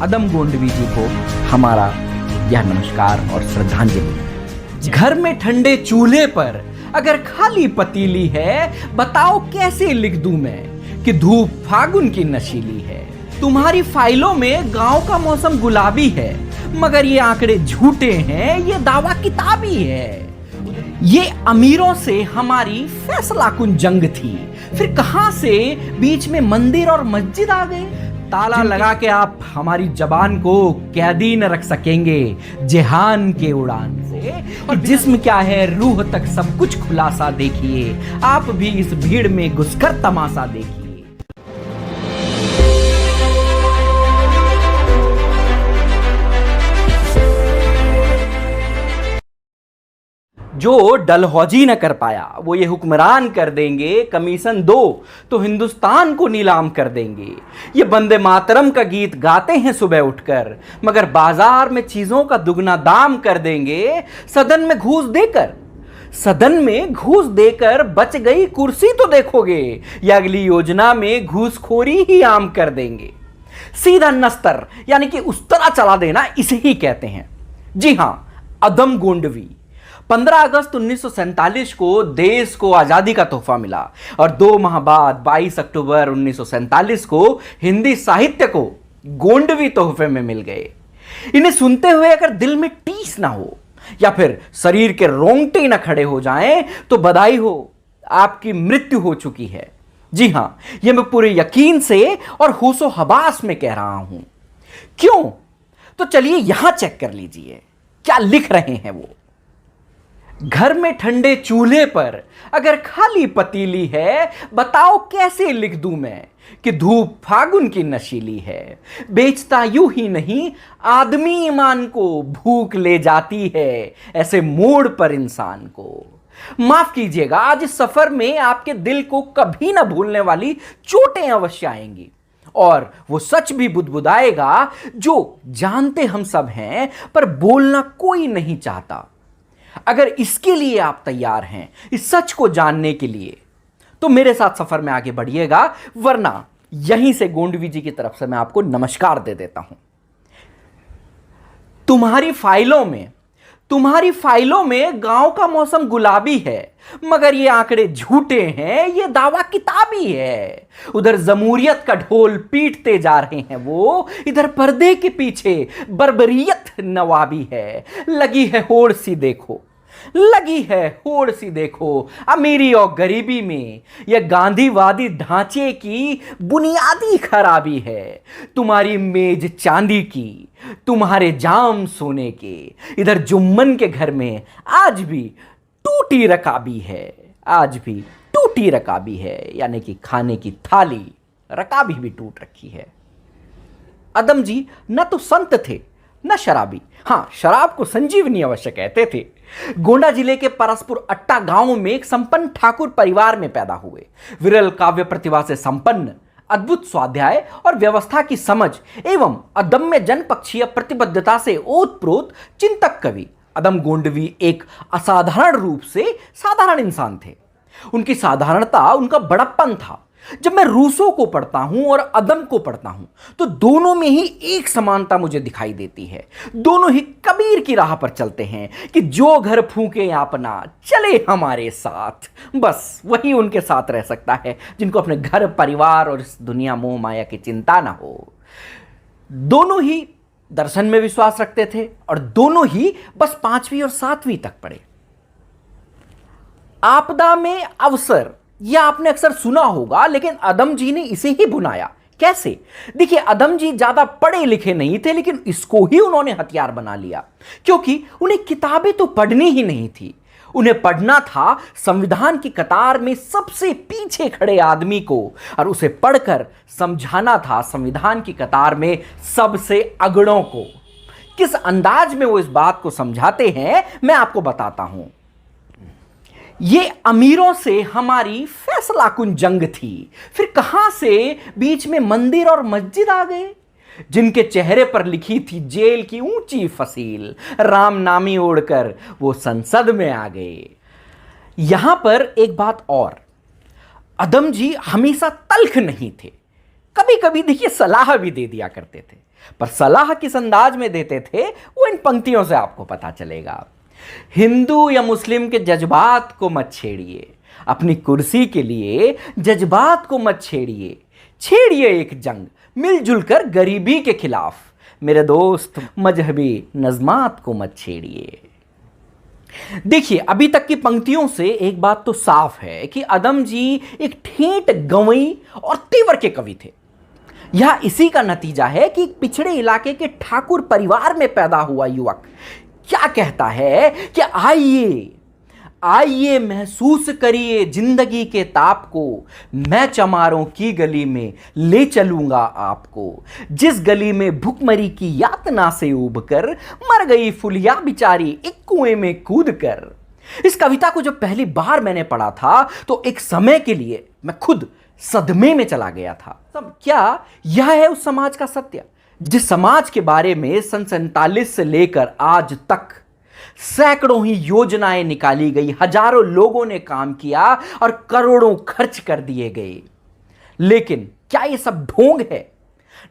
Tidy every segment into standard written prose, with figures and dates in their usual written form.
अदम गोंडवी जी को हमारा यह नमस्कार और श्रद्धांजलि। घर में ठंडे चूल्हे पर अगर खाली पतीली है, बताओ कैसे लिख दूं मैं कि धूप फागुन की नशीली है। तुम्हारी फाइलों में गांव का मौसम गुलाबी है, मगर ये आंकड़े झूठे हैं, ये दावा किताबी है। ये अमीरों से हमारी फैसला कुन जंग थी, फिर कहां से बीच में मंदिर और मस्जिद आ गए। ताला लगा के आप हमारी जबान को कैदी न रख सकेंगे जेहान के उड़ान से। और जिस्म क्या है रूह तक सब कुछ खुलासा देखिए, आप भी इस भीड़ में घुसकर तमाशा देखिए। जो डलहौजी न कर पाया वो ये हुक्मरान कर देंगे, कमीशन दो तो हिंदुस्तान को नीलाम कर देंगे। ये वंदे मातरम का गीत गाते हैं सुबह उठकर, मगर बाजार में चीजों का दुगना दाम कर देंगे। सदन में घूस देकर बच गई कुर्सी तो देखोगे, या अगली योजना में घूसखोरी ही आम कर देंगे। सीधा नस्तर यानी कि उस्तरा चला देना इसे ही कहते हैं। जी हां, अदम गोंडवी 15 अगस्त 1947 को देश को आजादी का तोहफा मिला और 2 माह बाद 22 अक्टूबर 1947 को हिंदी साहित्य को गोंडवी तोहफे में मिल गए। इन्हें सुनते हुए अगर दिल में टीस ना हो या फिर शरीर के रोंगटे ना खड़े हो जाएं तो बधाई हो, आपकी मृत्यु हो चुकी है। जी हां, यह मैं पूरे यकीन से और होशो हवास में कह रहा हूं। क्यों? तो चलिए यहां चेक कर लीजिए क्या लिख रहे हैं वो। घर में ठंडे चूल्हे पर अगर खाली पतीली है, बताओ कैसे लिख दूं मैं कि धूप फागुन की नशीली है। बेचता यूं ही नहीं, आदमी ईमान को भूख ले जाती है ऐसे मोड़ पर इंसान को। माफ कीजिएगा, आज इस सफर में आपके दिल को कभी ना भूलने वाली चोटें अवश्य आएंगी और वो सच भी बुदबुदाएगा जो जानते हम सब हैं पर बोलना कोई नहीं चाहता। अगर इसके लिए आप तैयार हैं, इस सच को जानने के लिए, तो मेरे साथ सफर में आगे बढ़िएगा, वरना यहीं से गोंडवी जी की तरफ से मैं आपको नमस्कार दे देता हूं। तुम्हारी फाइलों में गांव का मौसम गुलाबी है, मगर ये आंकड़े झूठे हैं, ये दावा किताबी है। उधर जमूरियत का ढोल पीटते जा रहे हैं वो, इधर पर्दे के पीछे बर्बरियत नवाबी है। लगी है होड़ सी देखो अमीरी और गरीबी में, यह गांधीवादी ढांचे की बुनियादी खराबी है। तुम्हारी मेज चांदी की, तुम्हारे जाम सोने के, इधर जुम्मन के घर में आज भी टूटी रकाबी है, यानी कि खाने की थाली रकाबी भी टूट रखी है। अदम जी न तो संत थे न शराबी। हां, शराब को संजीवनी अवश्य कहते थे। गोंडा जिले के परसपुर अट्टा गांव में एक संपन्न ठाकुर परिवार में पैदा हुए। विरल काव्य प्रतिभा से संपन्न, अद्भुत स्वाध्याय और व्यवस्था की समझ एवं अदम्य जनपक्षीय प्रतिबद्धता से ओतप्रोत चिंतक कवि अदम गोंडवी एक असाधारण रूप से साधारण इंसान थे। उनकी साधारणता उनका बड़प्पन था। जब मैं रूसो को पढ़ता हूं और अदम को पढ़ता हूं तो दोनों में ही एक समानता मुझे दिखाई देती है। दोनों ही कबीर की राह पर चलते हैं कि जो घर फूके अपना चले हमारे साथ। बस वही उनके साथ रह सकता है जिनको अपने घर परिवार और इस दुनिया मोह माया की चिंता ना हो। दोनों ही दर्शन में विश्वास रखते थे और दोनों ही बस 5वीं और 7वीं तक पढ़े। आपदा में अवसर, यह आपने अक्सर सुना होगा, लेकिन अदम जी ने इसे ही बुनाया। कैसे? देखिए, अदम जी ज्यादा पढ़े लिखे नहीं थे, लेकिन इसको ही उन्होंने हथियार बना लिया, क्योंकि उन्हें किताबें तो पढ़नी ही नहीं थी। उन्हें पढ़ना था संविधान की कतार में सबसे पीछे खड़े आदमी को, और उसे पढ़कर समझाना था संविधान की कतार में सबसे अगड़ों को। किस अंदाज में वो इस बात को समझाते हैं मैं आपको बताता हूं। ये अमीरों से हमारी फैसला कुन जंग थी, फिर कहां से बीच में मंदिर और मस्जिद आ गए। जिनके चेहरे पर लिखी थी जेल की ऊंची फसील, राम नामी ओढ़कर वो संसद में आ गए। यहां पर एक बात और, अदम जी हमेशा तल्ख नहीं थे। कभी कभी देखिए सलाह भी दे दिया करते थे, पर सलाह किस अंदाज में देते थे वो इन पंक्तियों से आपको पता चलेगा। हिंदू या मुस्लिम के जज्बात को मत छेड़िए, अपनी कुर्सी के लिए जज्बात को मत छेड़िए, छेड़िए एक जंग मिलजुल कर गरीबी के खिलाफ, मेरे दोस्त मजहबी नज़मात को मत छेड़िए। देखिए अभी तक की पंक्तियों से एक बात तो साफ है कि अदम जी एक ठेठ गंवई और तेवर के कवि थे। यह इसी का नतीजा है कि पिछड़े इलाके के ठाकुर परिवार में पैदा हुआ युवक क्या कहता है कि आइए आइए महसूस करिए जिंदगी के ताप को, मैं चमारों की गली में ले चलूंगा आपको, जिस गली में भुखमरी की यातना से उबकर मर गई फुलिया बिचारी एक कुएं में कूद कर। इस कविता को जब पहली बार मैंने पढ़ा था तो एक समय के लिए मैं खुद सदमे में चला गया था। तब क्या यह है उस समाज का सत्य, जिस समाज के बारे में सन 47 से लेकर आज तक सैकड़ों ही योजनाएं निकाली गई, हजारों लोगों ने काम किया और करोड़ों खर्च कर दिए गए, लेकिन क्या ये सब ढोंग है?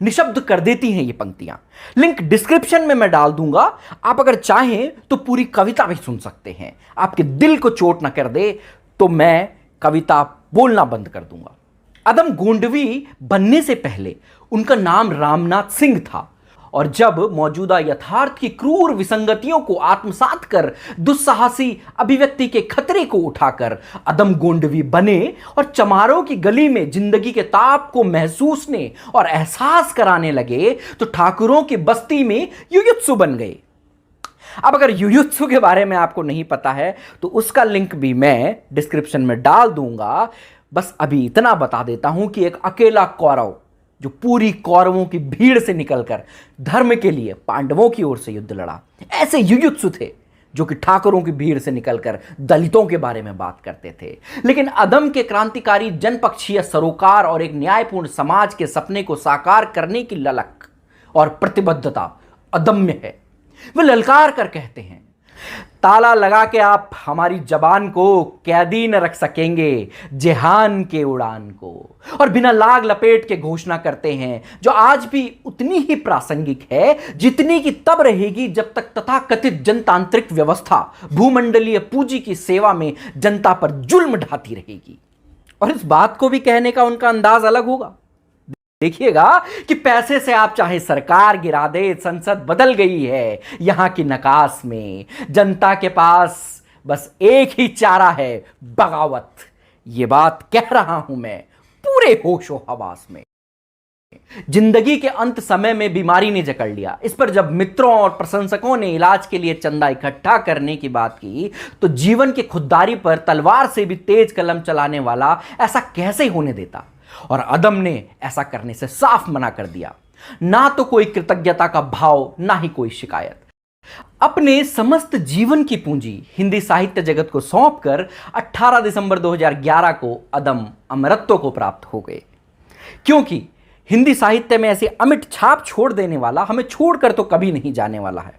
निशब्द कर देती हैं ये पंक्तियां। लिंक डिस्क्रिप्शन में मैं डाल दूंगा, आप अगर चाहें तो पूरी कविता भी सुन सकते हैं। आपके दिल को चोट ना कर दे तो मैं कविता बोलना बंद कर दूंगा। अदम गोंडवी बनने से पहले उनका नाम रामनाथ सिंह था, और जब मौजूदा यथार्थ की क्रूर विसंगतियों को आत्मसात कर दुस्साहसी अभिव्यक्ति के खतरे को उठाकर अदम गोंडवी बने और चमारों की गली में जिंदगी के ताप को महसूसने और एहसास कराने लगे, तो ठाकुरों की बस्ती में युयुत्सु बन गए। अब अगर युयुत्सु के बारे में आपको नहीं पता है तो उसका लिंक भी मैं डिस्क्रिप्शन में डाल दूंगा। बस अभी इतना बता देता हूं कि एक अकेला कौरव जो पूरी कौरवों की भीड़ से निकलकर धर्म के लिए पांडवों की ओर से युद्ध लड़ा, ऐसे युयुत्सु थे जो कि ठाकुरों की भीड़ से निकलकर दलितों के बारे में बात करते थे। लेकिन अदम के क्रांतिकारी जनपक्षीय सरोकार और एक न्यायपूर्ण समाज के सपने को साकार करने की ललक और प्रतिबद्धता अदम्य है। वे ललकार कर कहते हैं, ताला लगा के आप हमारी जबान को कैदी न रख सकेंगे जेहान के उड़ान को, और बिना लाग लपेट के घोषणा करते हैं जो आज भी उतनी ही प्रासंगिक है जितनी कि तब रहेगी जब तक तथाकथित जनतांत्रिक व्यवस्था भूमंडलीय पूंजी की सेवा में जनता पर जुल्म ढाती रहेगी। और इस बात को भी कहने का उनका अंदाज अलग होगा। देखिएगा कि पैसे से आप चाहे सरकार गिरा दे, संसद बदल गई है, यहां की नकास में जनता के पास बस एक ही चारा है, बगावत। ये बात कह रहा हूं मैं पूरे होशो हवास में। जिंदगी के अंत समय में बीमारी ने जकड़ लिया। इस पर जब मित्रों और प्रशंसकों ने इलाज के लिए चंदा इकट्ठा करने की बात की तो जीवन की खुददारी पर तलवार से भी तेज कलम चलाने वाला ऐसा कैसे होने देता, और अदम ने ऐसा करने से साफ मना कर दिया। ना तो कोई कृतज्ञता का भाव, ना ही कोई शिकायत। अपने समस्त जीवन की पूंजी हिंदी साहित्य जगत को सौंपकर 18 दिसंबर 2011 को अदम अमरत्व को प्राप्त हो गए, क्योंकि हिंदी साहित्य में ऐसी अमिट छाप छोड़ देने वाला हमें छोड़कर तो कभी नहीं जाने वाला है।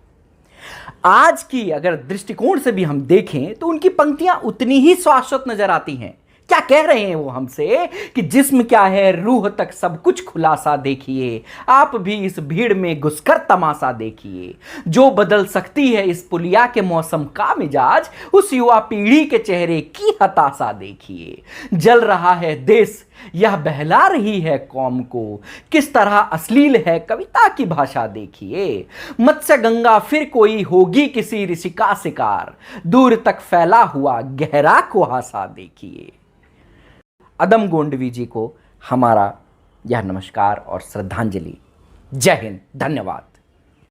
आज की अगर दृष्टिकोण से भी हम देखें तो उनकी पंक्तियां उतनी ही शाश्वत नजर आती हैं। क्या कह रहे हैं वो हमसे कि जिस्म क्या है रूह तक सब कुछ खुलासा देखिए, आप भी इस भीड़ में घुसकर तमाशा देखिए, जो बदल सकती है इस पुलिया के मौसम का मिजाज, उस युवा पीढ़ी के चेहरे की हताशा देखिए। जल रहा है देश, यह बहला रही है कौम को, किस तरह अश्लील है कविता की भाषा देखिए। मत्स्य गंगा फिर कोई होगी किसी ऋषि का शिकार, दूर तक फैला हुआ गहरा कुहासा देखिए। अदम गोंडवी जी को हमारा यह नमस्कार और श्रद्धांजलि। जय हिंद, धन्यवाद।